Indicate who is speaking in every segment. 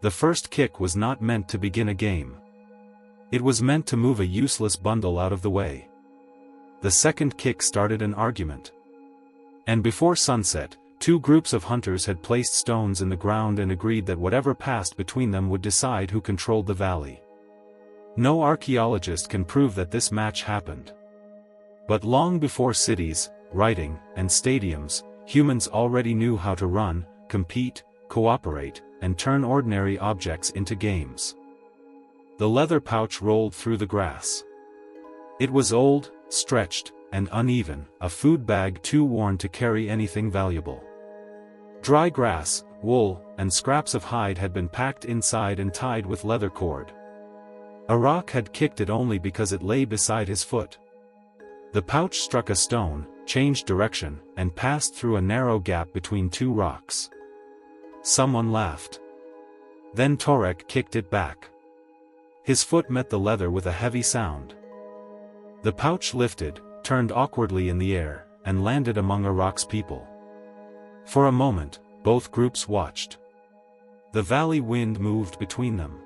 Speaker 1: The first kick was not meant to begin a game. It was meant to move a useless bundle out of the way. The second kick started an argument. And before sunset, two groups of hunters had placed stones in the ground and agreed that whatever passed between them would decide who controlled the valley. No archaeologist can prove that this match happened. But long before cities, writing, and stadiums, humans already knew how to run, compete, cooperate, and turn ordinary objects into games. The leather pouch rolled through the grass. It was old, stretched, and uneven, a food bag too worn to carry anything valuable. Dry grass, wool, and scraps of hide had been packed inside and tied with leather cord. Arak had kicked it only because it lay beside his foot. The pouch struck a stone, changed direction, and passed through a narrow gap between two rocks. Someone laughed. Then Torek kicked it back. His foot met the leather with a heavy sound. The pouch lifted, turned awkwardly in the air, and landed among Arak's people. For a moment, both groups watched. The valley wind moved between them.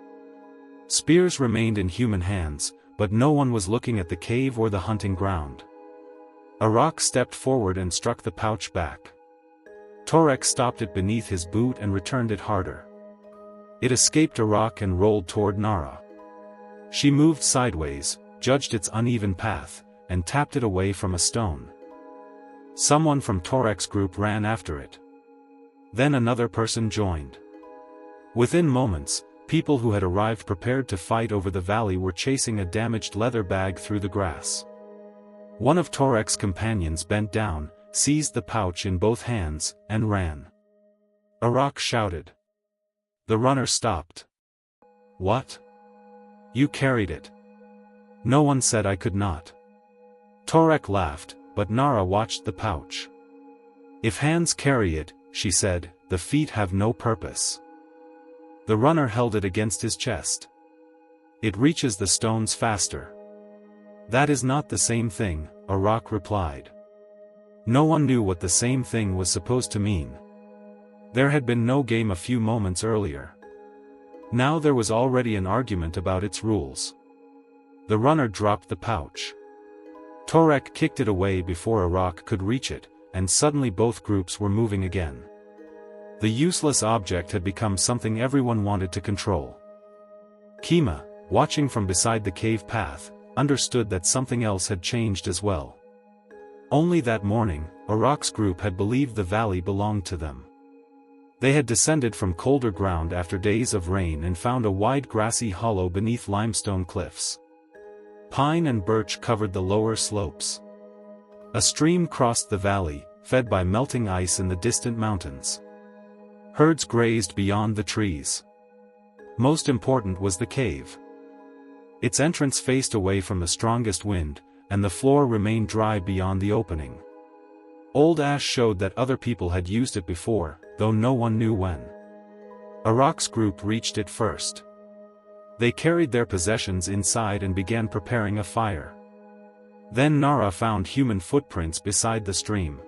Speaker 1: Spears remained in human hands, but no one was looking at the cave or the hunting ground. Arak stepped forward and struck the pouch back. Torek stopped it beneath his boot and returned it harder. It escaped Arak and rolled toward Nara. She moved sideways, judged its uneven path, and tapped it away from a stone. Someone from Torek's group ran after it. Then another person joined. Within moments, people who had arrived prepared to fight over the valley were chasing a damaged leather bag through the grass. One of Torek's companions bent down, seized the pouch in both hands, and ran. Arak shouted. The runner stopped. What? You carried it. No one said I could not. Torek laughed, but Nara watched the pouch. If hands carry it, she said, the feet have no purpose. The runner held it against his chest. It reaches the stones faster. That is not the same thing, Arak replied. No one knew what the same thing was supposed to mean. There had been no game a few moments earlier. Now there was already an argument about its rules. The runner dropped the pouch. Torek kicked it away before Arak could reach it, and suddenly both groups were moving again. The useless object had become something everyone wanted to control. Kima, watching from beside the cave path, understood that something else had changed as well. Only that morning, Arak's group had believed the valley belonged to them. They had descended from colder ground after days of rain and found a wide grassy hollow beneath limestone cliffs. Pine and birch covered the lower slopes. A stream crossed the valley, fed by melting ice in the distant mountains. Herds grazed beyond the trees. Most important was the cave. Its entrance faced away from the strongest wind, and the floor remained dry beyond the opening. Old ash showed that other people had used it before, though no one knew when. Arak's group reached it first. They carried their possessions inside and began preparing a fire. Then Nara found human footprints beside the stream.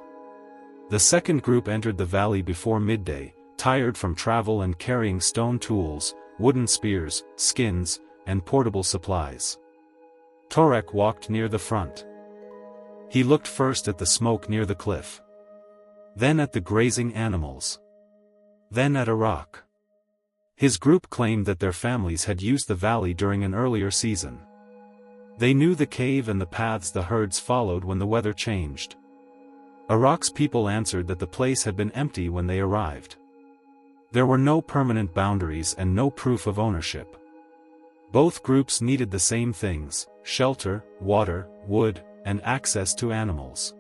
Speaker 1: The second group entered the valley before midday, tired from travel and carrying stone tools, wooden spears, skins, and portable supplies. Torek walked near the front. He looked first at the smoke near the cliff. Then at the grazing animals. Then at Arak. His group claimed that their families had used the valley during an earlier season. They knew the cave and the paths the herds followed when the weather changed. Arak's people answered that the place had been empty when they arrived. There were no permanent boundaries and no proof of ownership. Both groups needed the same things: shelter, water, wood, and access to animals.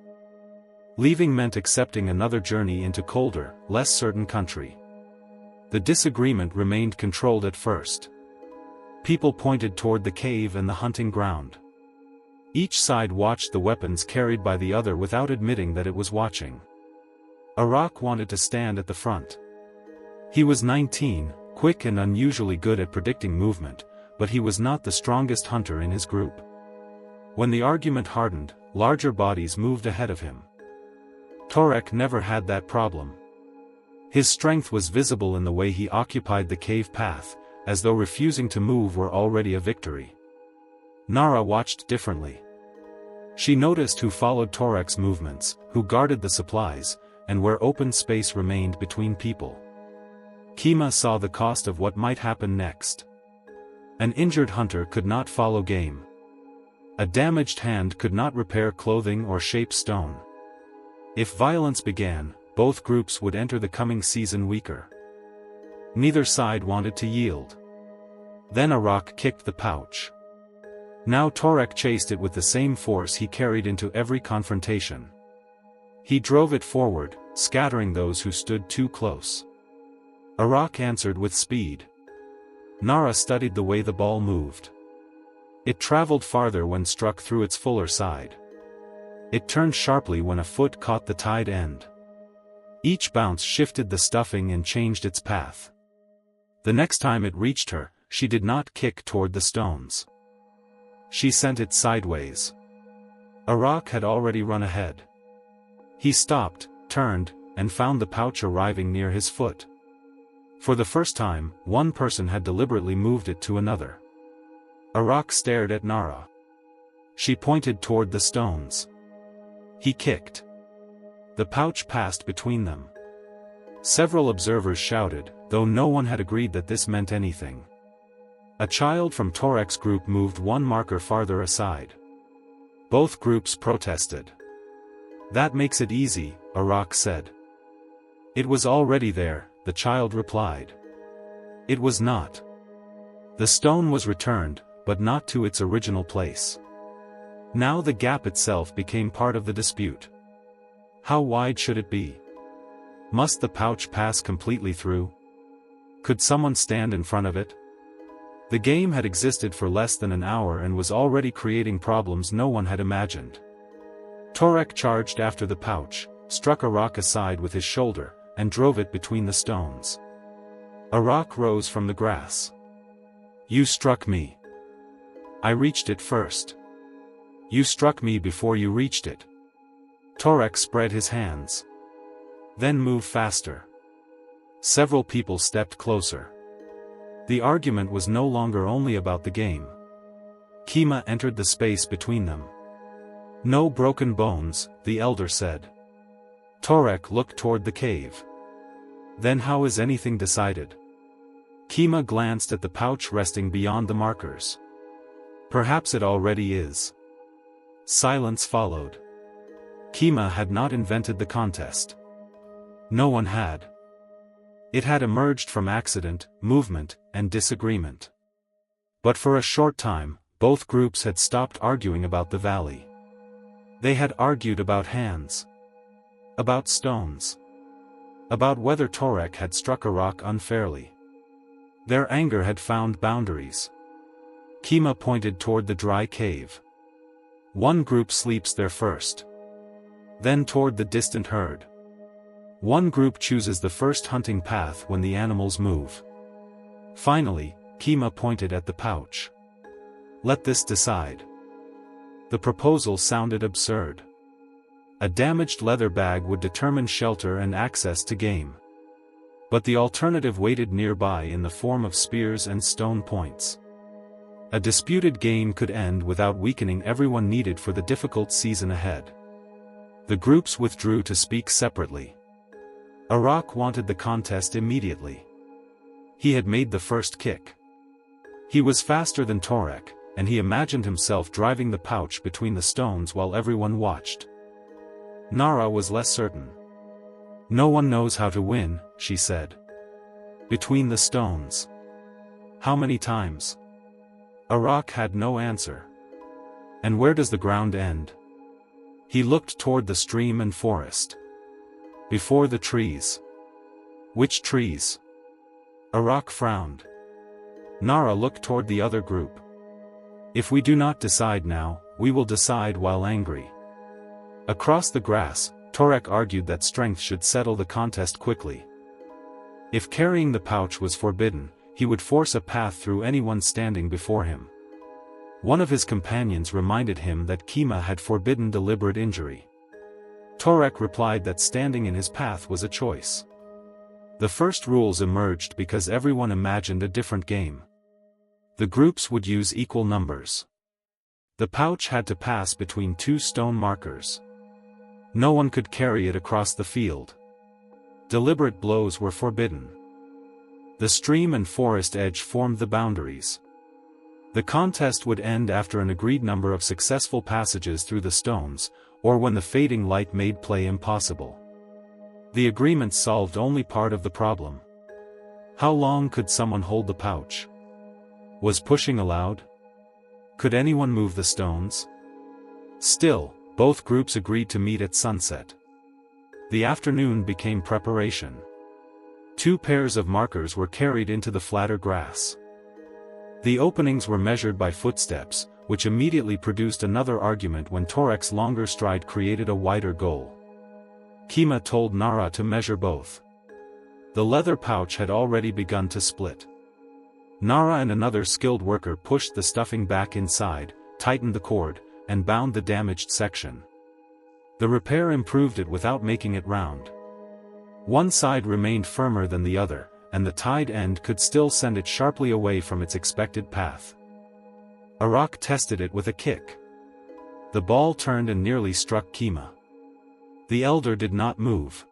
Speaker 1: Leaving meant accepting another journey into colder, less certain country. The disagreement remained controlled at first. People pointed toward the cave and the hunting ground. Each side watched the weapons carried by the other without admitting that it was watching. Arak wanted to stand at the front. He was 19, quick and unusually good at predicting movement, but he was not the strongest hunter in his group. When the argument hardened, larger bodies moved ahead of him. Torek never had that problem. His strength was visible in the way he occupied the cave path, as though refusing to move were already a victory. Nara watched differently. She noticed who followed Torek's movements, who guarded the supplies, and where open space remained between people. Kima saw the cost of what might happen next. An injured hunter could not follow game. A damaged hand could not repair clothing or shape stone. If violence began, both groups would enter the coming season weaker. Neither side wanted to yield. Then a rock kicked the pouch. Now Torek chased it with the same force he carried into every confrontation. He drove it forward, scattering those who stood too close. A rock answered with speed. Nara studied the way the ball moved. It traveled farther when struck through its fuller side. It turned sharply when a foot caught the tied end. Each bounce shifted the stuffing and changed its path. The next time it reached her, she did not kick toward the stones. She sent it sideways. A rock had already run ahead. He stopped, turned, and found the pouch arriving near his foot. For the first time, one person had deliberately moved it to another. A rock stared at Nara. She pointed toward the stones. He kicked. The pouch passed between them. Several observers shouted, though no one had agreed that this meant anything. A child from Torek's group moved one marker farther aside. Both groups protested. "That makes it easy," a rock said. "It was already there," the child replied. It was not. The stone was returned, but not to its original place. Now the gap itself became part of the dispute. How wide should it be? Must the pouch pass completely through? Could someone stand in front of it? The game had existed for less than an hour and was already creating problems no one had imagined. Torek charged after the pouch, struck a rock aside with his shoulder, and drove it between the stones. A rock rose from the grass. "You struck me. I reached it first. You struck me before you reached it." Torek spread his hands. Then moved faster. Several people stepped closer. The argument was no longer only about the game. Kima entered the space between them. "No broken bones," the elder said. Torek looked toward the cave. "Then how is anything decided?" Kima glanced at the pouch resting beyond the markers. "Perhaps it already is." Silence followed. Kima had not invented the contest. No one had. It had emerged from accident, movement, and disagreement. But for a short time, both groups had stopped arguing about the valley. They had argued about hands. About stones. About whether Torek had struck a rock unfairly. Their anger had found boundaries. Kima pointed toward the dry cave. One group sleeps there first. Then toward the distant herd. One group chooses the first hunting path when the animals move. Finally, Kima pointed at the pouch. "Let this decide." The proposal sounded absurd. A damaged leather bag would determine shelter and access to game. But the alternative waited nearby in the form of spears and stone points. A disputed game could end without weakening everyone needed for the difficult season ahead. The groups withdrew to speak separately. Arak wanted the contest immediately. He had made the first kick. He was faster than Torek, and he imagined himself driving the pouch between the stones while everyone watched. Nara was less certain. "No one knows how to win," she said. "Between the stones. How many times?" Arak had no answer. "And where does the ground end?" He looked toward the stream and forest. "Before the trees." "Which trees?" Arak frowned. Nara looked toward the other group. "If we do not decide now, we will decide while angry." Across the grass, Torek argued that strength should settle the contest quickly. If carrying the pouch was forbidden, he would force a path through anyone standing before him. One of his companions reminded him that Kima had forbidden deliberate injury. Torek replied that standing in his path was a choice. The first rules emerged because everyone imagined a different game. The groups would use equal numbers. The pouch had to pass between two stone markers. No one could carry it across the field. Deliberate blows were forbidden. The stream and forest edge formed the boundaries. The contest would end after an agreed number of successful passages through the stones, or when the fading light made play impossible. The agreement solved only part of the problem. How long could someone hold the pouch? Was pushing allowed? Could anyone move the stones? Still, both groups agreed to meet at sunset. The afternoon became preparation. 2 pairs of markers were carried into the flatter grass. The openings were measured by footsteps, which immediately produced another argument when Torek's longer stride created a wider goal. Kima told Nara to measure both. The leather pouch had already begun to split. Nara and another skilled worker pushed the stuffing back inside, tightened the cord, and bound the damaged section. The repair improved it without making it round. One side remained firmer than the other, and the tied end could still send it sharply away from its expected path. Arak tested it with a kick. The ball turned and nearly struck Kima. The elder did not move.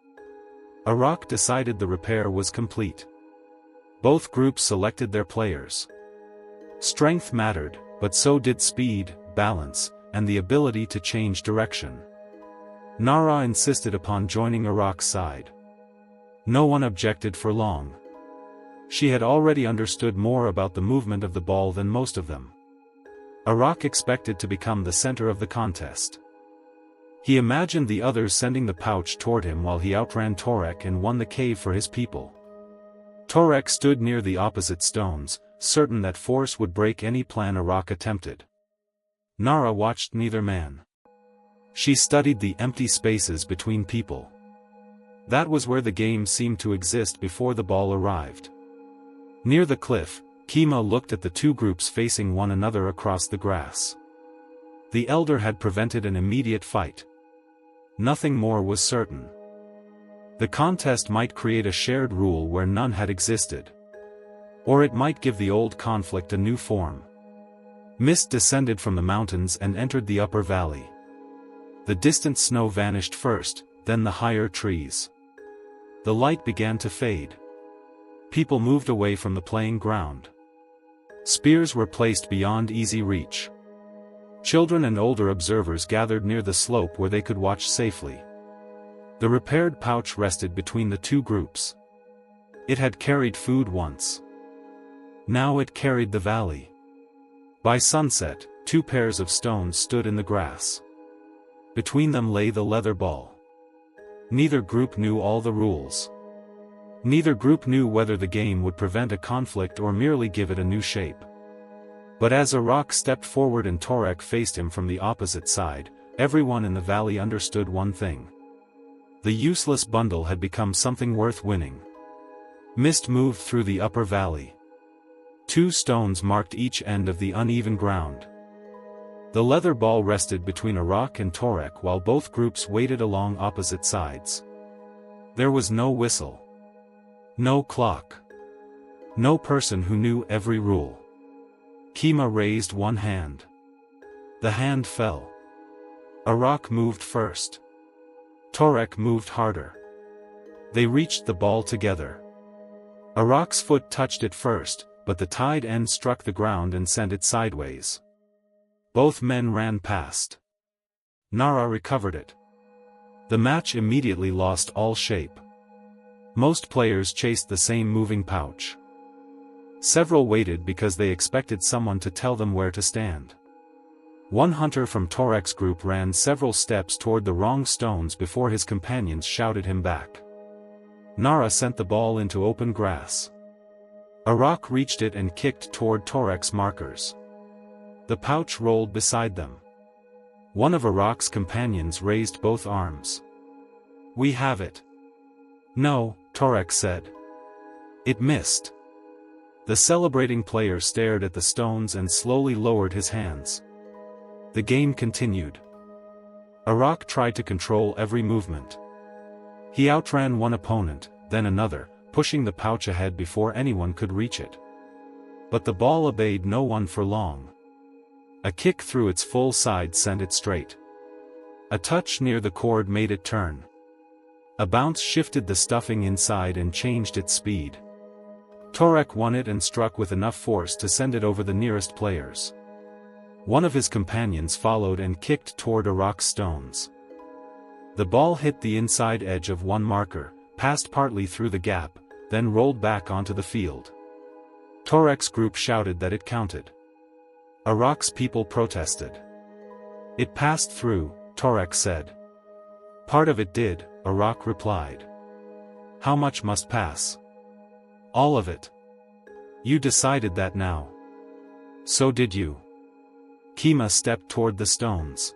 Speaker 1: Arak decided the repair was complete. Both groups selected their players. Strength mattered, but so did speed, balance, and the ability to change direction. Nara insisted upon joining Arak's side. No one objected for long. She had already understood more about the movement of the ball than most of them. Arak expected to become the center of the contest. He imagined the others sending the pouch toward him while he outran Torek and won the cave for his people. Torek stood near the opposite stones, certain that force would break any plan Arak attempted. Nara watched neither man. She studied the empty spaces between people. That was where the game seemed to exist before the ball arrived. Near the cliff, Kima looked at the two groups facing one another across the grass. The elder had prevented an immediate fight. Nothing more was certain. The contest might create a shared rule where none had existed. Or it might give the old conflict a new form. Mist descended from the mountains and entered the upper valley. The distant snow vanished first, then the higher trees. The light began to fade. People moved away from the playing ground. Spears were placed beyond easy reach. Children and older observers gathered near the slope where they could watch safely. The repaired pouch rested between the two groups. It had carried food once. Now it carried the valley. By sunset, 2 pairs of stones stood in the grass. Between them lay the leather ball. Neither group knew all the rules. Neither group knew whether the game would prevent a conflict or merely give it a new shape. But as Arak stepped forward and Torek faced him from the opposite side, everyone in the valley understood one thing. The useless bundle had become something worth winning. Mist moved through the upper valley. 2 stones marked each end of the uneven ground. The leather ball rested between Arak and Torek while both groups waited along opposite sides. There was no whistle. No clock. No person who knew every rule. Kima raised one hand. The hand fell. Arak moved first. Torek moved harder. They reached the ball together. Arak's foot touched it first, but the tied end struck the ground and sent it sideways. Both men ran past. Nara recovered it. The match immediately lost all shape. Most players chased the same moving pouch. Several waited because they expected someone to tell them where to stand. One hunter from Torek's group ran several steps toward the wrong stones before his companions shouted him back. Nara sent the ball into open grass. Arak reached it and kicked toward Torek's markers. The pouch rolled beside them. One of Arak's companions raised both arms. "We have it." "No," Torek said. "It missed." The celebrating player stared at the stones and slowly lowered his hands. The game continued. Arak tried to control every movement. He outran one opponent, then another, pushing the pouch ahead before anyone could reach it. But the ball obeyed no one for long. A kick through its full side sent it straight. A touch near the cord made it turn. A bounce shifted the stuffing inside and changed its speed. Torek won it and struck with enough force to send it over the nearest players. One of his companions followed and kicked toward a rock's stones. The ball hit the inside edge of one marker, passed partly through the gap, then rolled back onto the field. Torek's group shouted that it counted. Arak's people protested. "It passed through," Torek said. "Part of it did," Arak replied. "How much must pass?" "All of it." "You decided that now." "So did you." Kima stepped toward the stones.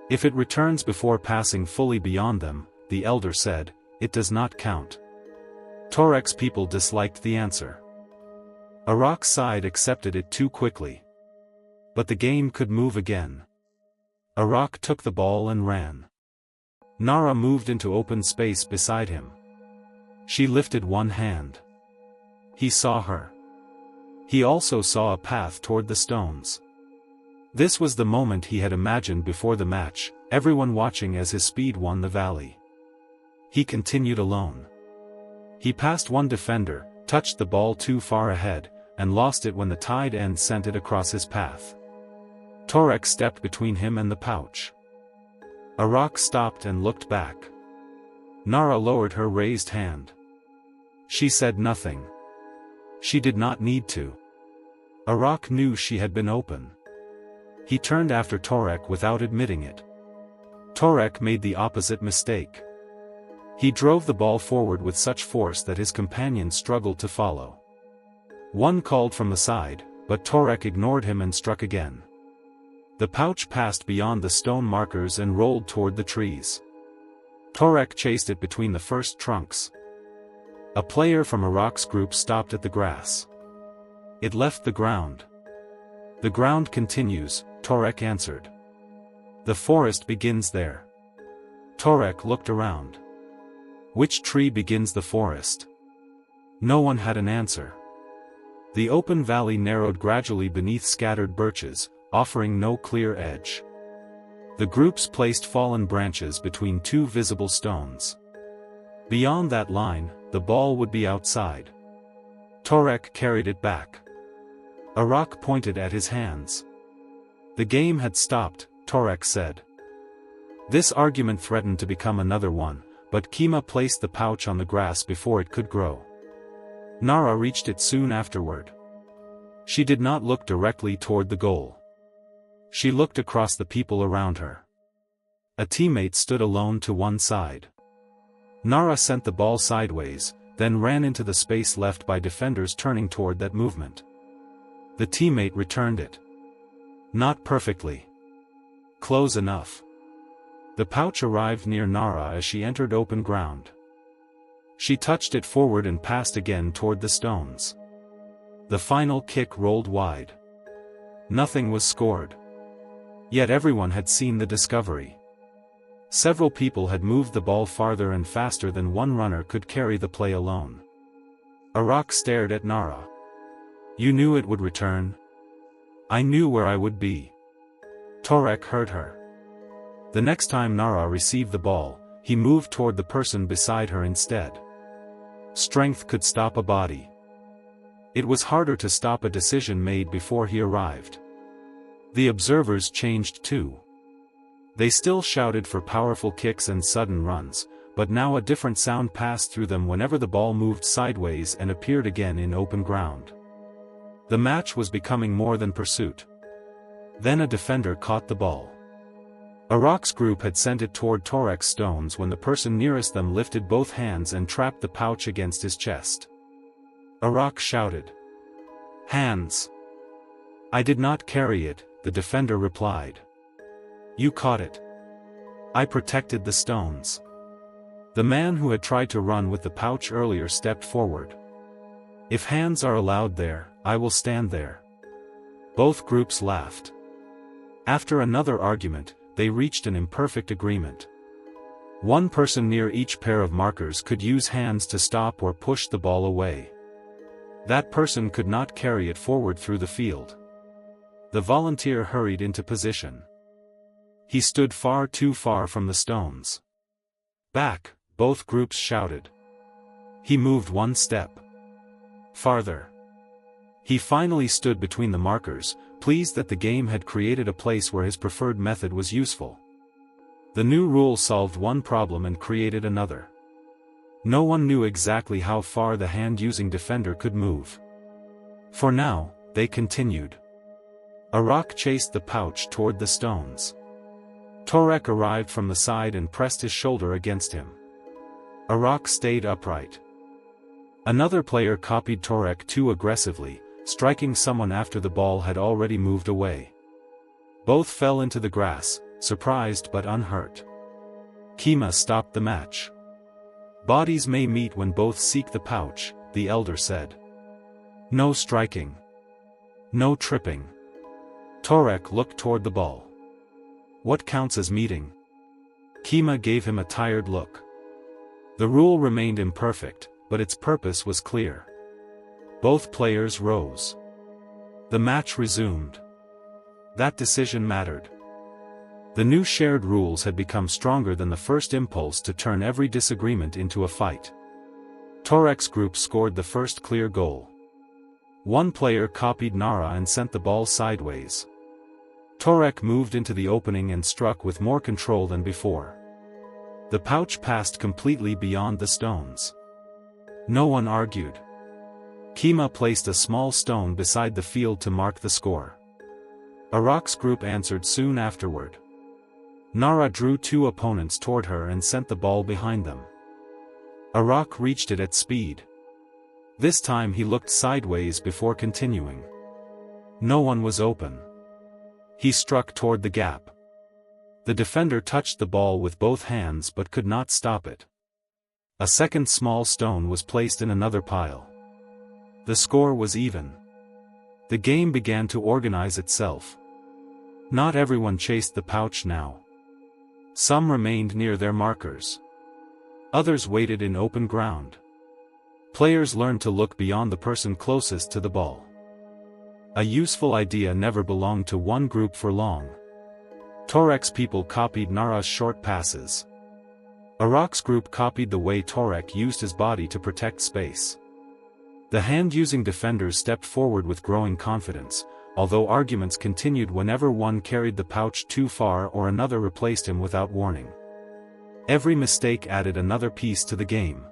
Speaker 1: "If it returns before passing fully beyond them," the elder said, "it does not count." Torek's people disliked the answer. Arak's side accepted it too quickly. But the game could move again. Arak took the ball and ran. Nara moved into open space beside him. She lifted one hand. He saw her. He also saw a path toward the stones. This was the moment he had imagined before the match, everyone watching as his speed won the valley. He continued alone. He passed one defender, touched the ball too far ahead, and lost it when the tide end sent it across his path. Torek stepped between him and the pouch. Arak stopped and looked back. Nara lowered her raised hand. She said nothing. She did not need to. Arak knew she had been open. He turned after Torek without admitting it. Torek made the opposite mistake. He drove the ball forward with such force that his companions struggled to follow. One called from the side, but Torek ignored him and struck again. The pouch passed beyond the stone markers and rolled toward the trees. Torek chased it between the first trunks. A player from Arak's group stopped at the grass. "It left the ground." "The ground continues," Torek answered. "The forest begins there." Torek looked around. "Which tree begins the forest?" No one had an answer. The open valley narrowed gradually beneath scattered birches, offering no clear edge. The groups placed fallen branches between two visible stones. Beyond that line, the ball would be outside. Torek carried it back. Arak pointed at his hands. The game had stopped, Torek said. This argument threatened to become another one, but Kima placed the pouch on the grass before it could grow. Nara reached it soon afterward. She did not look directly toward the goal. She looked across the people around her. A teammate stood alone to one side. Nara sent the ball sideways, then ran into the space left by defenders turning toward that movement. The teammate returned it. Not perfectly. Close enough. The pouch arrived near Nara as she entered open ground. She touched it forward and passed again toward the stones. The final kick rolled wide. Nothing was scored. Yet everyone had seen the discovery. Several people had moved the ball farther and faster than one runner could carry the play alone. Arak stared at Nara. "You knew it would return?" "I knew where I would be." Torek heard her. The next time Nara received the ball, he moved toward the person beside her instead. Strength could stop a body. It was harder to stop a decision made before he arrived. The observers changed too. They still shouted for powerful kicks and sudden runs, but now a different sound passed through them whenever the ball moved sideways and appeared again in open ground. The match was becoming more than pursuit. Then a defender caught the ball. Arak's group had sent it toward Torek's stones when the person nearest them lifted both hands and trapped the pouch against his chest. Arak shouted. "Hands!" "I did not carry it," the defender replied. "You caught it." "I protected the stones." The man who had tried to run with the pouch earlier stepped forward. "If hands are allowed there, I will stand there." Both groups laughed. After another argument, they reached an imperfect agreement. One person near each pair of markers could use hands to stop or push the ball away. That person could not carry it forward through the field. The volunteer hurried into position. He stood far too far from the stones. Back, both groups shouted. He moved one step farther. He finally stood between the markers, pleased that the game had created a place where his preferred method was useful. The new rule solved one problem and created another. No one knew exactly how far the hand-using defender could move. For now, they continued. Arak chased the pouch toward the stones. Torek arrived from the side and pressed his shoulder against him. Arak stayed upright. Another player copied Torek too aggressively, striking someone after the ball had already moved away. Both fell into the grass, surprised but unhurt. Kima stopped the match. Bodies may meet when both seek the pouch, the elder said. No striking. No tripping. Torek looked toward the ball. What counts as meeting? Kima gave him a tired look. The rule remained imperfect, but its purpose was clear. Both players rose. The match resumed. That decision mattered. The new shared rules had become stronger than the first impulse to turn every disagreement into a fight. Torek's group scored the first clear goal. One player copied Nara and sent the ball sideways. Torek moved into the opening and struck with more control than before. The pouch passed completely beyond the stones. No one argued. Kima placed a small stone beside the field to mark the score. Arak's group answered soon afterward. Nara drew two opponents toward her and sent the ball behind them. Arak reached it at speed. This time he looked sideways before continuing. No one was open. He struck toward the gap. The defender touched the ball with both hands but could not stop it. A second small stone was placed in another pile. The score was even. The game began to organize itself. Not everyone chased the pouch now. Some remained near their markers. Others waited in open ground. Players learned to look beyond the person closest to the ball. A useful idea never belonged to one group for long. Torek's people copied Nara's short passes. Arak's group copied the way Torek used his body to protect space. The hand-using defenders stepped forward with growing confidence, although arguments continued whenever one carried the pouch too far or another replaced him without warning. Every mistake added another piece to the game.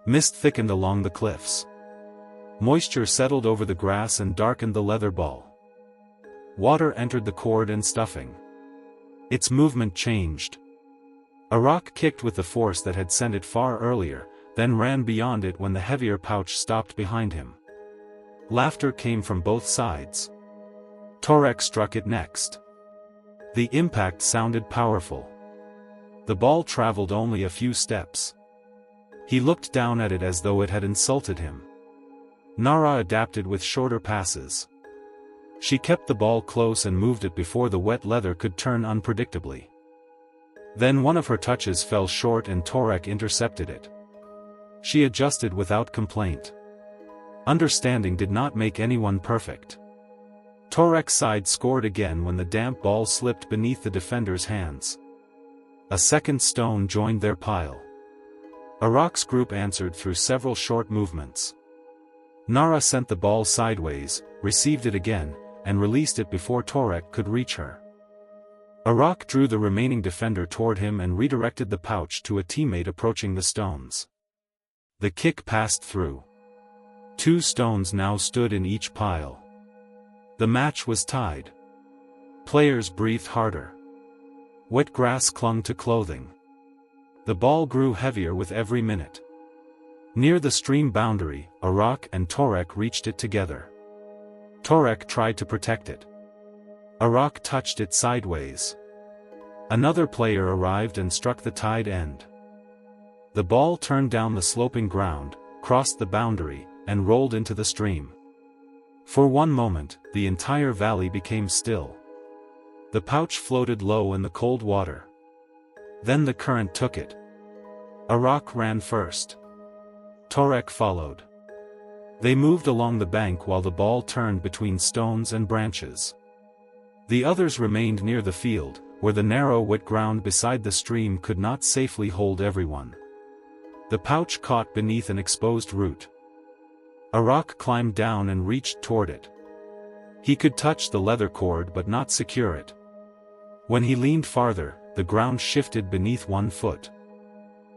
Speaker 1: Mist thickened along the cliffs. Moisture settled over the grass and darkened the leather ball. Water entered the cord and stuffing. Its movement changed. Arak kicked with the force that had sent it far earlier, then ran beyond it when the heavier pouch stopped behind him. Laughter came from both sides. Torek struck it next. The impact sounded powerful. The ball traveled only a few steps. He looked down at it as though it had insulted him. Nara adapted with shorter passes. She kept the ball close and moved it before the wet leather could turn unpredictably. Then one of her touches fell short and Torek intercepted it. She adjusted without complaint. Understanding did not make anyone perfect. Torek's side scored again when the damp ball slipped beneath the defender's hands. A second stone joined their pile. Arak's group answered through several short movements. Nara sent the ball sideways, received it again, and released it before Torek could reach her. Arak drew the remaining defender toward him and redirected the pouch to a teammate approaching the stones. The kick passed through. Two stones now stood in each pile. The match was tied. Players breathed harder. Wet grass clung to clothing. The ball grew heavier with every minute. Near the stream boundary, Arak and Torek reached it together. Torek tried to protect it. Arak touched it sideways. Another player arrived and struck the tied end. The ball turned down the sloping ground, crossed the boundary, and rolled into the stream. For one moment, the entire valley became still. The pouch floated low in the cold water. Then the current took it. Arak ran first. Torek followed. They moved along the bank while the ball turned between stones and branches. The others remained near the field, where the narrow wet ground beside the stream could not safely hold everyone. The pouch caught beneath an exposed root. Arak climbed down and reached toward it. He could touch the leather cord but not secure it. When he leaned farther, the ground shifted beneath one foot.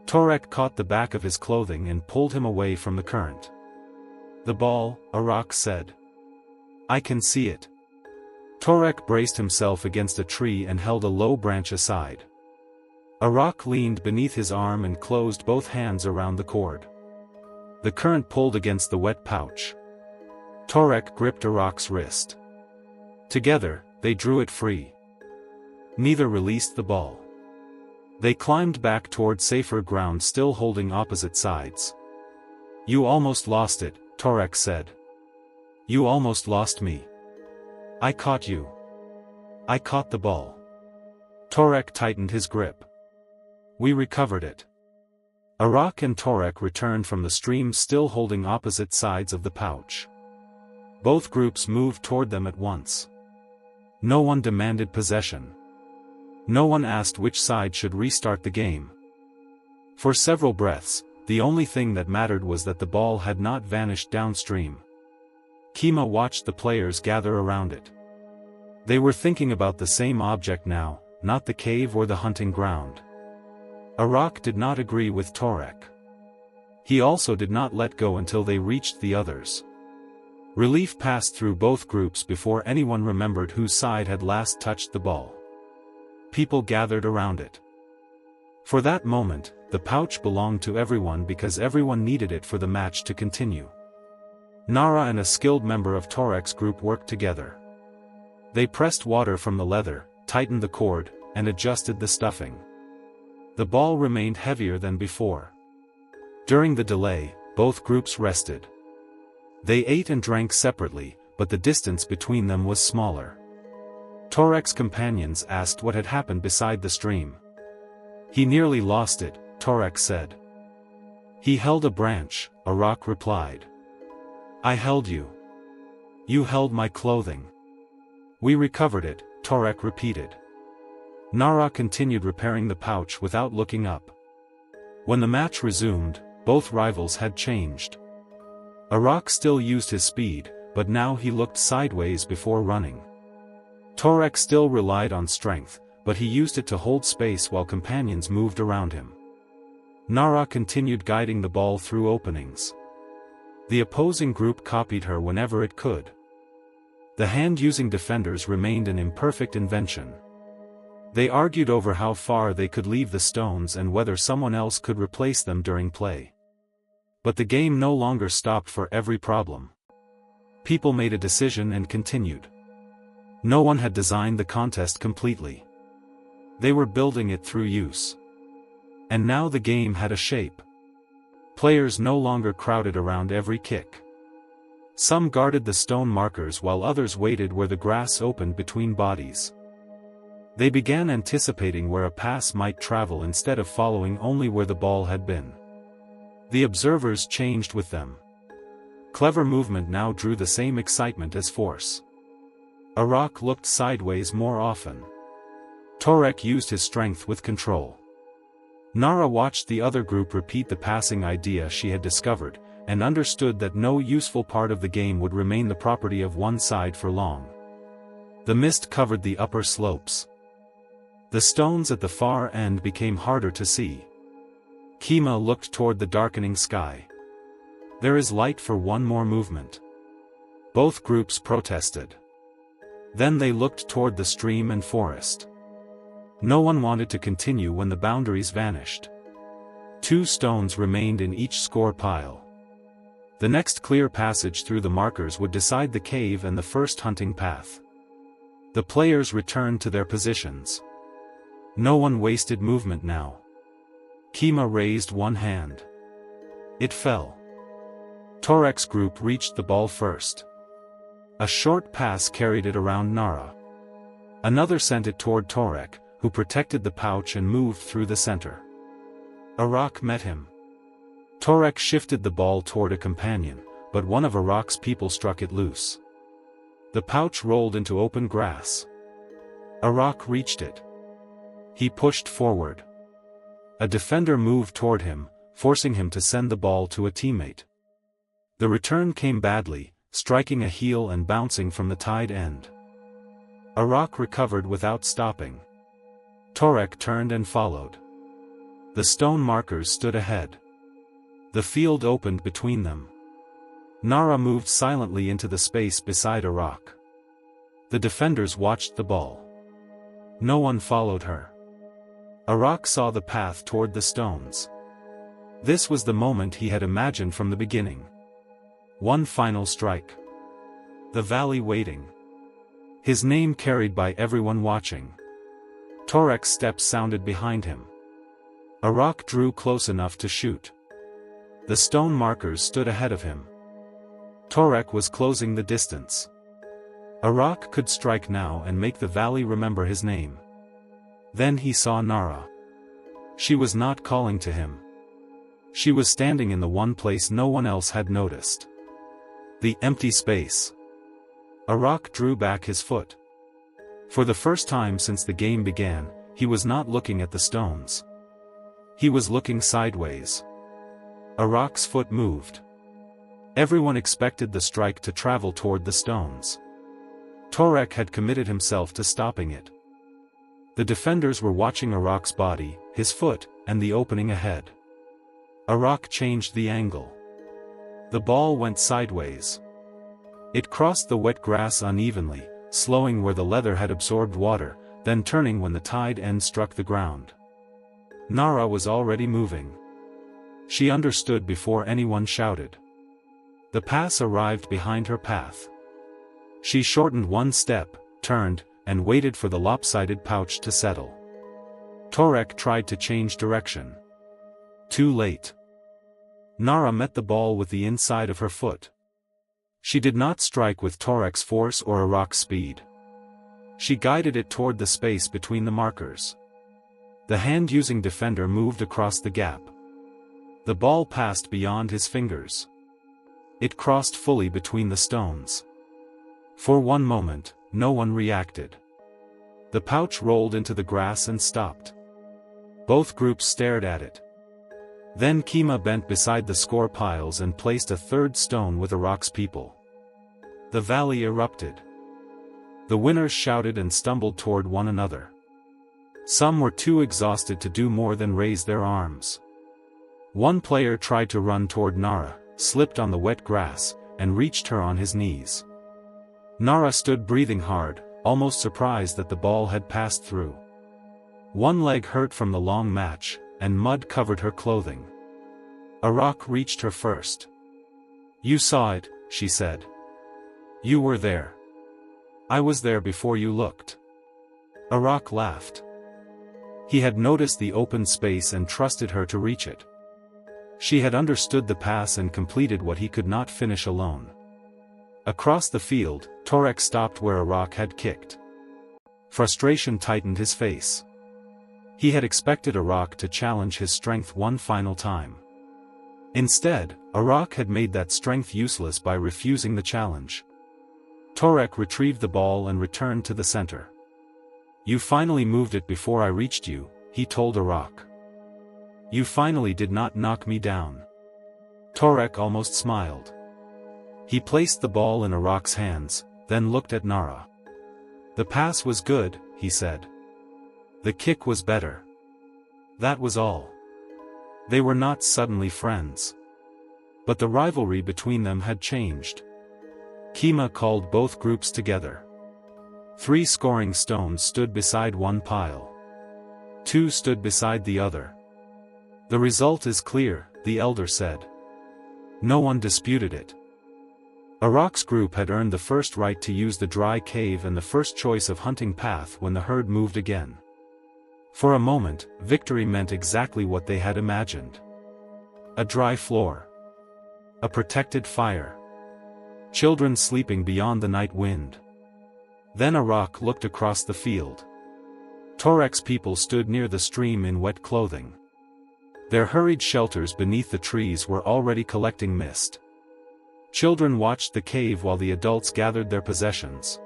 Speaker 1: Torek caught the back of his clothing and pulled him away from the current. "The ball," Arak said. "I can see it." Torek braced himself against a tree and held a low branch aside. Arak leaned beneath his arm and closed both hands around the cord. The current pulled against the wet pouch. Torek gripped Arak's wrist. Together, they drew it free. Neither released the ball. They climbed back toward safer ground, still holding opposite sides. "You almost lost it," Torek said. "You almost lost me. I caught you. I caught the ball." Torek tightened his grip. "We recovered it." Arak and Torek returned from the stream, still holding opposite sides of the pouch. Both groups moved toward them at once. No one demanded possession. No one asked which side should restart the game. For several breaths, the only thing that mattered was that the ball had not vanished downstream. Kima watched the players gather around it. They were thinking about the same object now, not the cave or the hunting ground. Arak did not agree with Torek. He also did not let go until they reached the others. Relief passed through both groups before anyone remembered whose side had last touched the ball. People gathered around it. For that moment, the pouch belonged to everyone because everyone needed it for the match to continue. Nara and a skilled member of Torek's group worked together. They pressed water from the leather, tightened the cord, and adjusted the stuffing. The ball remained heavier than before. During the delay, both groups rested. They ate and drank separately, but the distance between them was smaller. Torek's companions asked what had happened beside the stream. "He nearly lost it," Torek said. "He held a branch," Arak replied. "I held you. You held my clothing. We recovered it," Torek repeated. Nara continued repairing the pouch without looking up. When the match resumed, both rivals had changed. Arak still used his speed, but now he looked sideways before running. Torek still relied on strength, but he used it to hold space while companions moved around him. Nara continued guiding the ball through openings. The opposing group copied her whenever it could. The hand-using defenders remained an imperfect invention. They argued over how far they could leave the stones and whether someone else could replace them during play. But the game no longer stopped for every problem. People made a decision and continued. No one had designed the contest completely. They were building it through use. And now the game had a shape. Players no longer crowded around every kick. Some guarded the stone markers while others waited where the grass opened between bodies. They began anticipating where a pass might travel instead of following only where the ball had been. The observers changed with them. Clever movement now drew the same excitement as force. Arak looked sideways more often. Torek used his strength with control. Nara watched the other group repeat the passing idea she had discovered, and understood that no useful part of the game would remain the property of one side for long. The mist covered the upper slopes. The stones at the far end became harder to see. Kima looked toward the darkening sky. "There is light for one more movement." Both groups protested. Then they looked toward the stream and forest. No one wanted to continue when the boundaries vanished. 2 stones remained in each score pile. The next clear passage through the markers would decide the cave and the first hunting path. The players returned to their positions. No one wasted movement now. Kima raised one hand. It fell. Torek's group reached the ball first. A short pass carried it around Nara. Another sent it toward Torek, who who protected the pouch and moved through the center. Arak met him. Torek shifted the ball toward a companion, but one of Arak's people struck it loose. The pouch rolled into open grass. Arak reached it. He pushed forward. A defender moved toward him, forcing him to send the ball to a teammate. The return came badly, striking a heel and bouncing from the tied end. Arak recovered without stopping. Torek turned and followed. The stone markers stood ahead. The field opened between them. Nara moved silently into the space beside Arak. The defenders watched the ball. No one followed her. Arak saw the path toward the stones. This was the moment he had imagined from the beginning. One final strike. The valley waiting. His name carried by everyone watching. Torek's steps sounded behind him. Arak drew close enough to shoot. The stone markers stood ahead of him. Torek was closing the distance. Arak could strike now and make the valley remember his name. Then he saw Nara. She was not calling to him. She was standing in the one place no one else had noticed. The empty space. Arak drew back his foot. For the first time since the game began, he was not looking at the stones. He was looking sideways. Arak's foot moved. Everyone expected the strike to travel toward the stones. Torek had committed himself to stopping it. The defenders were watching Arak's body, his foot, and the opening ahead. Arak changed the angle. The ball went sideways. It crossed the wet grass unevenly, slowing where the leather had absorbed water, then turning when the tied end struck the ground. Nara was already moving. She understood before anyone shouted. The pass arrived behind her path. She shortened one step, turned, and waited for the lopsided pouch to settle. Torek tried to change direction. Too late. Nara met the ball with the inside of her foot. She did not strike with Torek's force or Arak's speed. She guided it toward the space between the markers. The hand-using defender moved across the gap. The ball passed beyond his fingers. It crossed fully between the stones. For one moment, no one reacted. The pouch rolled into the grass and stopped. Both groups stared at it. Then Kima bent beside the score piles and placed a third stone with Arak's people. The valley erupted. The winners shouted and stumbled toward one another. Some were too exhausted to do more than raise their arms. One player tried to run toward Nara, slipped on the wet grass, and reached her on his knees. Nara stood breathing hard, almost surprised that the ball had passed through. One leg hurt from the long match, and mud covered her clothing. Arak reached her first. "You saw it," she said. "You were there. I was there before you looked." Arak laughed. He had noticed the open space and trusted her to reach it. She had understood the pass and completed what he could not finish alone. Across the field, Torek stopped where Arak had kicked. Frustration tightened his face. He had expected Arak to challenge his strength one final time. Instead, Arak had made that strength useless by refusing the challenge. Torek retrieved the ball and returned to the center. "You finally moved it before I reached you," he told Arak. "You finally did not knock me down." Torek almost smiled. He placed the ball in Arak's hands, then looked at Nara. "The pass was good," he said. "The kick was better." That was all. They were not suddenly friends. But the rivalry between them had changed. Kima called both groups together. 3 scoring stones stood beside one pile. 2 stood beside the other. "The result is clear," the elder said. No one disputed it. Arak's group had earned the first right to use the dry cave and the first choice of hunting path when the herd moved again. For a moment, victory meant exactly what they had imagined. A dry floor. A protected fire. Children sleeping beyond the night wind. Then Arak looked across the field. Torek's people stood near the stream in wet clothing. Their hurried shelters beneath the trees were already collecting mist. Children watched the cave while the adults gathered their possessions.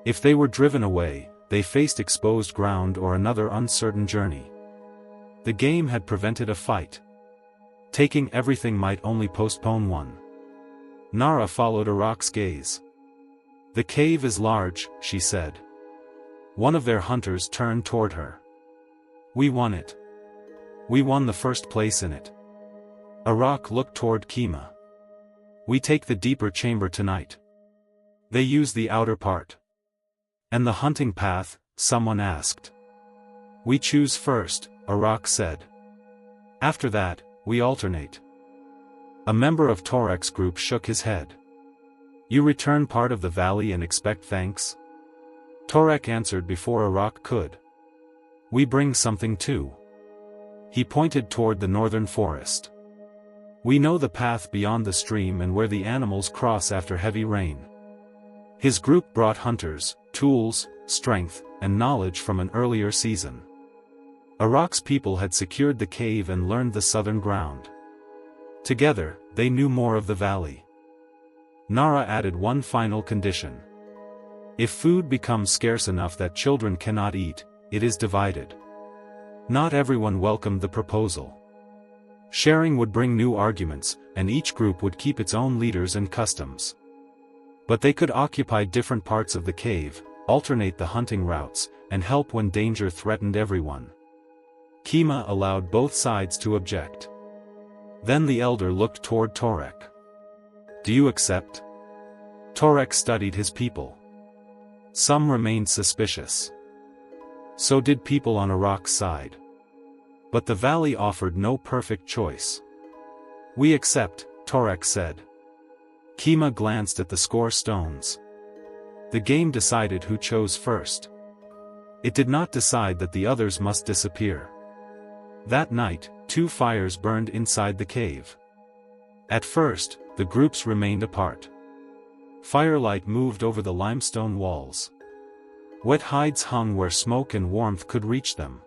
Speaker 1: If they were driven away, they faced exposed ground or another uncertain journey. The game had prevented a fight. Taking everything might only postpone one. Nara followed Arak's gaze. "The cave is large," she said. One of their hunters turned toward her. "We won it. We won the first place in it." Arak looked toward Kima. "We take the deeper chamber tonight. They use the outer part." "And the hunting path?" someone asked. "We choose first," Arak said. "After that, we alternate." A member of Torek's group shook his head. "You return part of the valley and expect thanks?" Torek answered before Arak could. "We bring something too." He pointed toward the northern forest. "We know the path beyond the stream and where the animals cross after heavy rain." His group brought hunters, tools, strength, and knowledge from an earlier season. Arak's people had secured the cave and learned the southern ground. Together, they knew more of the valley. Nara added one final condition. "If food becomes scarce enough that children cannot eat, it is divided." Not everyone welcomed the proposal. Sharing would bring new arguments, and each group would keep its own leaders and customs. But they could occupy different parts of the cave, alternate the hunting routes, and help when danger threatened everyone. Kima allowed both sides to object. Then the elder looked toward Torek. "Do you accept?" Torek studied his people. Some remained suspicious. So did people on Arak's side. But the valley offered no perfect choice. "We accept," Torek said. Kima glanced at the score stones. The game decided who chose first. It did not decide that the others must disappear. That night, 2 fires burned inside the cave. At first, the groups remained apart. Firelight moved over the limestone walls. Wet hides hung where smoke and warmth could reach them.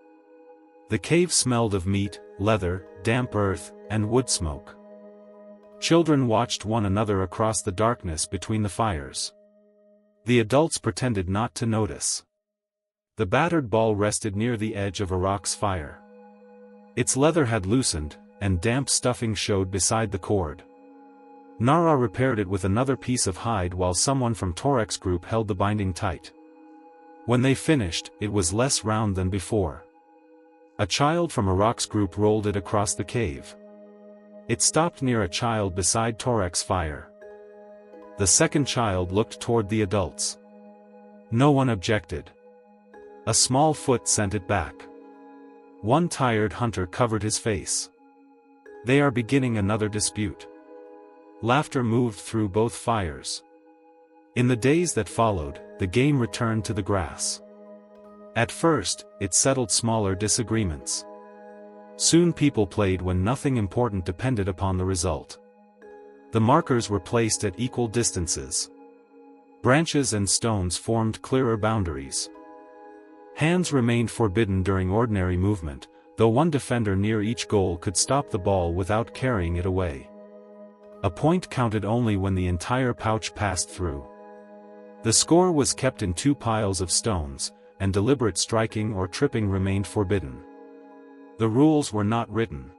Speaker 1: The cave smelled of meat, leather, damp earth, and wood smoke. Children watched one another across the darkness between the fires. The adults pretended not to notice. The battered ball rested near the edge of Arak's fire. Its leather had loosened, and damp stuffing showed beside the cord. Nara repaired it with another piece of hide while someone from Torek's group held the binding tight. When they finished, it was less round than before. A child from Arak's group rolled it across the cave. It stopped near a child beside Torek's fire. The second child looked toward the adults. No one objected. A small foot sent it back. One tired hunter covered his face. "They are beginning another dispute." Laughter moved through both fires. In the days that followed, the game returned to the grass. At first, it settled smaller disagreements. Soon people played when nothing important depended upon the result. The markers were placed at equal distances. Branches and stones formed clearer boundaries. Hands remained forbidden during ordinary movement, though one defender near each goal could stop the ball without carrying it away. A point counted only when the entire pouch passed through. The score was kept in 2 piles of stones, and deliberate striking or tripping remained forbidden. The rules were not written.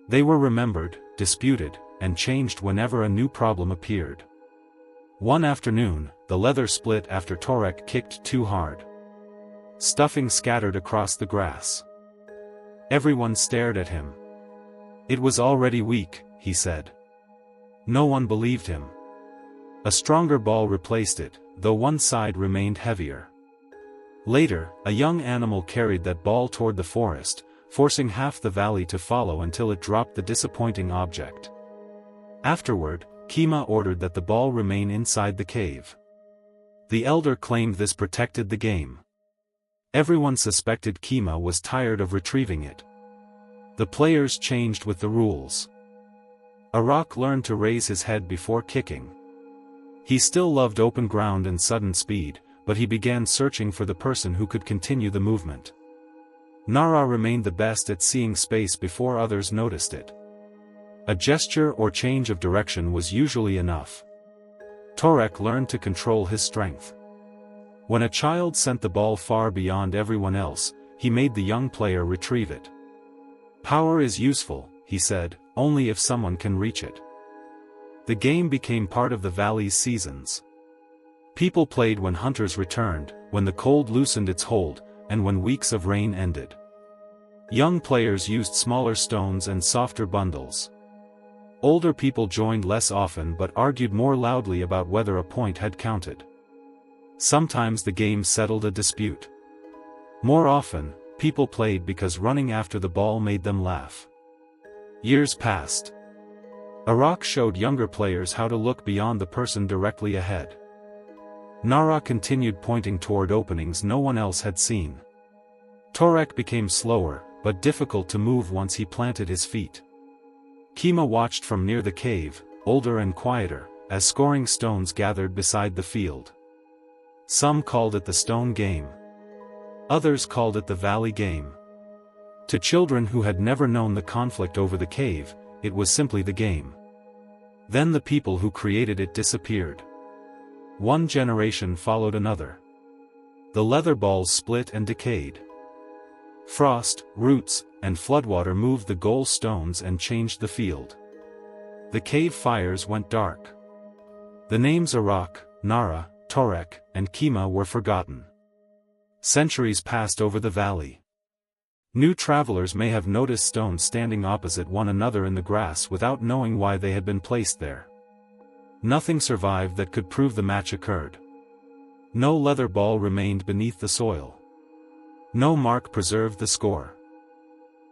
Speaker 1: They were remembered, disputed, and changed whenever a new problem appeared. One afternoon, the leather split after Torek kicked too hard. Stuffing scattered across the grass. Everyone stared at him. "It was already weak," he said. No one believed him. A stronger ball replaced it, though one side remained heavier. Later, a young animal carried that ball toward the forest, forcing half the valley to follow until it dropped the disappointing object. Afterward, Kima ordered that the ball remain inside the cave. The elder claimed this protected the game. Everyone suspected Kima was tired of retrieving it. The players changed with the rules. Arak learned to raise his head before kicking. He still loved open ground and sudden speed, but he began searching for the person who could continue the movement. Nara remained the best at seeing space before others noticed it. A gesture or change of direction was usually enough. Torek learned to control his strength. When a child sent the ball far beyond everyone else, he made the young player retrieve it. "Power is useful," he said, "only if someone can reach it." The game became part of the valley's seasons. People played when hunters returned, when the cold loosened its hold, and when weeks of rain ended. Young players used smaller stones and softer bundles. Older people joined less often but argued more loudly about whether a point had counted. Sometimes the game settled a dispute. More often, people played because running after the ball made them laugh. Years passed. Iraq showed younger players how to look beyond the person directly ahead. Nara continued pointing toward openings no one else had seen. Torek became slower, but difficult to move once he planted his feet. Kima watched from near the cave, older and quieter, as scoring stones gathered beside the field. Some called it the stone game. Others called it the valley game. To children who had never known the conflict over the cave, it was simply the game. Then the people who created it disappeared. One generation followed another. The leather balls split and decayed. Frost, roots, and floodwater moved the goal stones and changed the field. The cave fires went dark. The names Iraq, Nara, Torek, and Kima were forgotten. Centuries passed over the valley. New travelers may have noticed stones standing opposite one another in the grass without knowing why they had been placed there. Nothing survived that could prove the match occurred. No leather ball remained beneath the soil. No mark preserved the score.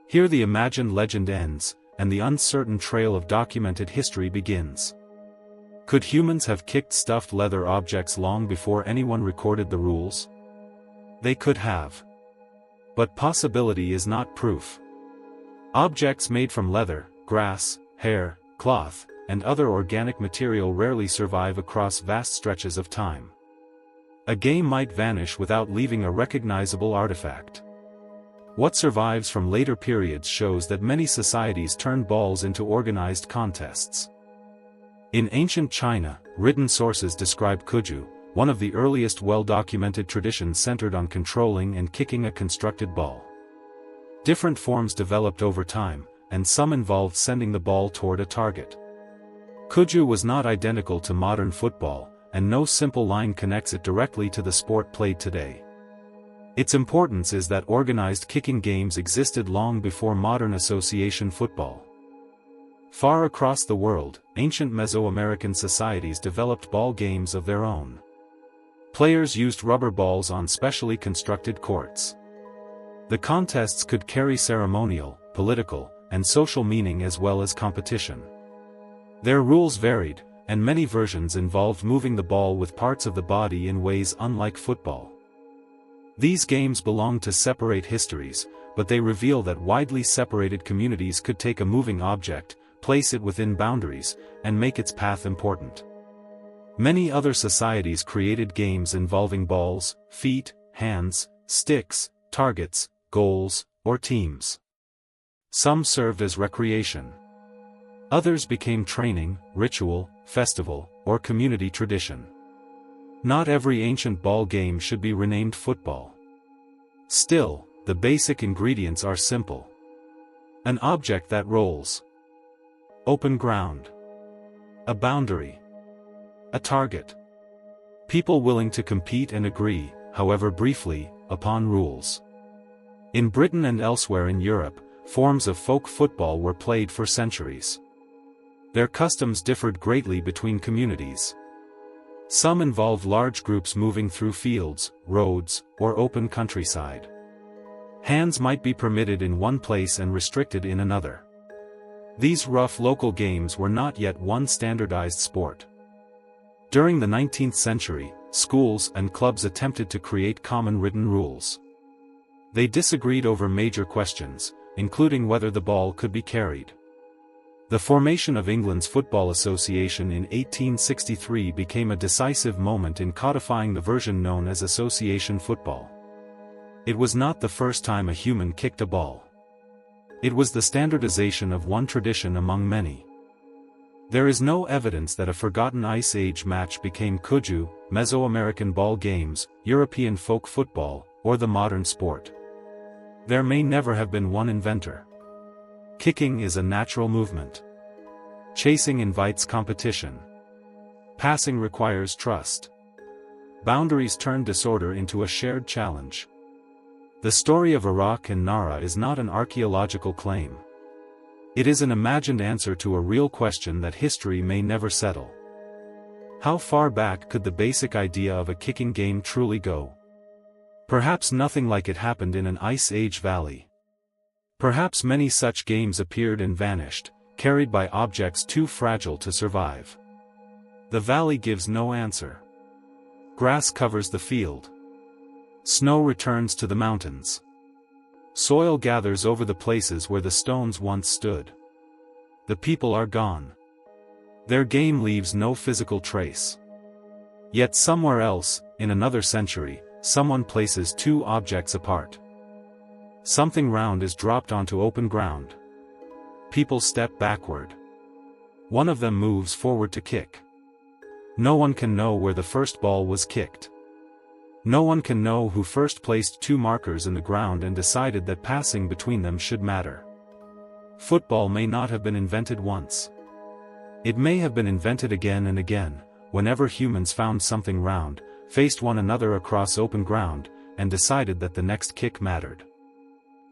Speaker 1: Here the imagined legend ends, and the uncertain trail of documented history begins. Could humans have kicked stuffed leather objects long before anyone recorded the rules? They could have. But possibility is not proof. Objects made from leather, grass, hair, cloth, and other organic material rarely survive across vast stretches of time. A game might vanish without leaving a recognizable artifact. What survives from later periods shows that many societies turned balls into organized contests. In ancient China, written sources describe cuju, one of the earliest well-documented traditions centered on controlling and kicking a constructed ball. Different forms developed over time, and some involved sending the ball toward a target. Cuju was not identical to modern football, and no simple line connects it directly to the sport played today. Its importance is that organized kicking games existed long before modern association football. Far across the world, ancient Mesoamerican societies developed ball games of their own. Players used rubber balls on specially constructed courts. The contests could carry ceremonial, political, and social meaning as well as competition. Their rules varied, and many versions involved moving the ball with parts of the body in ways unlike football. These games belong to separate histories, but they reveal that widely separated communities could take a moving object, place it within boundaries, and make its path important. Many other societies created games involving balls, feet, hands, sticks, targets, goals, or teams. Some served as recreation. Others became training, ritual, festival, or community tradition. Not every ancient ball game should be renamed football. Still, the basic ingredients are simple. An object that rolls. Open ground. A boundary. A target. People willing to compete and agree, however briefly, upon rules. In Britain and elsewhere in Europe, forms of folk football were played for centuries. Their customs differed greatly between communities. Some involved large groups moving through fields, roads, or open countryside. Hands might be permitted in one place and restricted in another. These rough local games were not yet one standardized sport. During the 19th century, schools and clubs attempted to create common written rules. They disagreed over major questions, including whether the ball could be carried. The formation of England's Football Association in 1863 became a decisive moment in codifying the version known as association football. It was not the first time a human kicked a ball. It was the standardization of one tradition among many. There is no evidence that a forgotten Ice Age match became cuju, Mesoamerican ball games, European folk football, or the modern sport. There may never have been one inventor. Kicking is a natural movement. Chasing invites competition. Passing requires trust. Boundaries turn disorder into a shared challenge. The story of Iraq and Nara is not an archaeological claim. It is an imagined answer to a real question that history may never settle. How far back could the basic idea of a kicking game truly go? Perhaps nothing like it happened in an Ice Age valley. Perhaps many such games appeared and vanished, carried by objects too fragile to survive. The valley gives no answer. Grass covers the field. Snow returns to the mountains. Soil gathers over the places where the stones once stood. The people are gone. Their game leaves no physical trace. Yet somewhere else, in another century, someone places two objects apart. Something round is dropped onto open ground. People step backward. One of them moves forward to kick. No one can know where the first ball was kicked. No one can know who first placed two markers in the ground and decided that passing between them should matter. Football may not have been invented once. It may have been invented again and again, whenever humans found something round, faced one another across open ground, and decided that the next kick mattered.